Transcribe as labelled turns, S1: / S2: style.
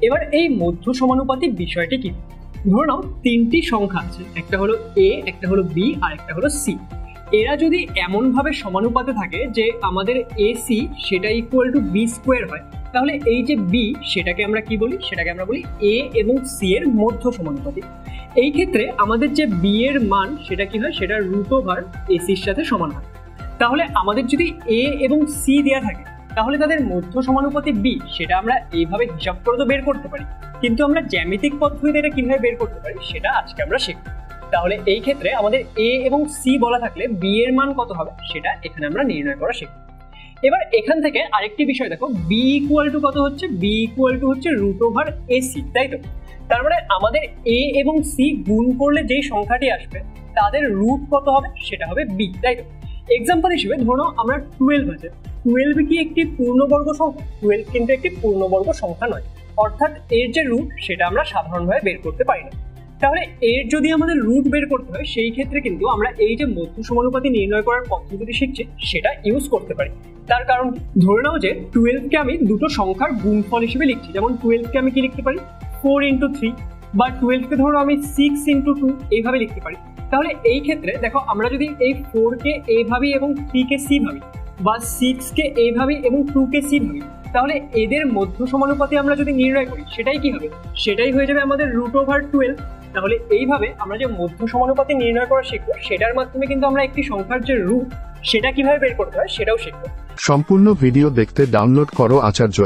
S1: এবার এই মধ্য সমানুপাতি বিষয়টি কি? ধরে নাও তিনটি সংখ্যা আছে, একটা হলো এ, একটা হলো বি আর একটা হলো সি। এরা যদি এমন ভাবে সমানুপাতে থাকে যে আমাদের এ সি সেটা ইকুয়াল টু বি স্কোয়ার হয়, তাহলে এই যে বি সেটাকে আমরা কি বলি? সেটাকে আমরা বলি এ এবং সি এর মধ্য সমানুপাতি। এই ক্ষেত্রে আমাদের যে বি এর মান সেটা কি হয়? সেটা রুট ওভার এসির সাথে সমান হয়। তাহলে আমাদের যদি এ এবং সি দেওয়া থাকে তাহলে তাদের মধ্য সমানুপাতি বি সেটা আমরা এইভাবে হিসাব করে তো বের করতে পারি, কিন্তু আমরা জ্যামিতিক পদ্ধতিতে এটা কিভাবে বের করতে পারি সেটা আজকে আমরা শিখব। তাহলে এই ক্ষেত্রে আমাদের এ এবং সি বলা থাকলে বি এর মান কত হবে সেটা এখানে আমরা নির্ণয় করা শিখব। এবার এখান থেকে আরেকটি বিষয় দেখো, বি ইকুয়াল টু কত হচ্ছে? বি ইকুয়াল টু হচ্ছে রুট ওভার এসি, তাই তো? তার মানে আমাদের এ এবং সি গুণ করলে যেই সংখ্যাটি আসবে তাদের রুট কত হবে? সেটা হবে বি, তাই তো? এক্সাম্পল হিসেবে ধরো আমরা 12 আছে, 12 কি একটি পূর্ণবর্গ সংখ্যা? 12 কিন্তু একটি পূর্ণবর্গ সংখ্যা নয়, অর্থাৎ এর যে রুট সেটা আমরা সাধারণভাবে বের করতে পারি না। তাহলে এর যদি আমাদের রুট বের করতে হয় সেই ক্ষেত্রে কিন্তু আমরা এই যে মধ্য সমানুপাতি নির্ণয় করার পদ্ধতিটি শিখছি সেটা ইউজ করতে পারি। তার কারণ ধরে নাও যে 12 কে আমি দুটো সংখ্যার গুণফল হিসেবে লিখছি, যেমন 12 কে আমি কি লিখতে পারি? 4 ইন্টু 3, বা 12 কে ধরো আমি 6 ইন্টু 2 এইভাবে লিখতে পারি। তাহলে এই ক্ষেত্রে দেখো আমরা যদি এই 4 কে এ ভাবি এবং 3 কে সি ভাবি, বা 6 কে এ ভাবি এবং 2 কে সি ভাবি, তাহলে এদের মধ্য সমানুপাতি আমরা যদি নির্ণয় করি সেটাই কি হবে? সেটাই হয়ে যাবে আমাদের রুট ওভার 12। তাহলে এইভাবে আমরা যে মধ্য সমানুপাতি নির্ণয় করা শিখবো সেটার মাধ্যমে কিন্তু আমরা একটি সংখ্যার যে রুট সেটা কিভাবে বের করতে হয় সেটাও শিখবো।
S2: সম্পূর্ণ ভিডিও দেখতে ডাউনলোড করো আচার্য অ্যাপ।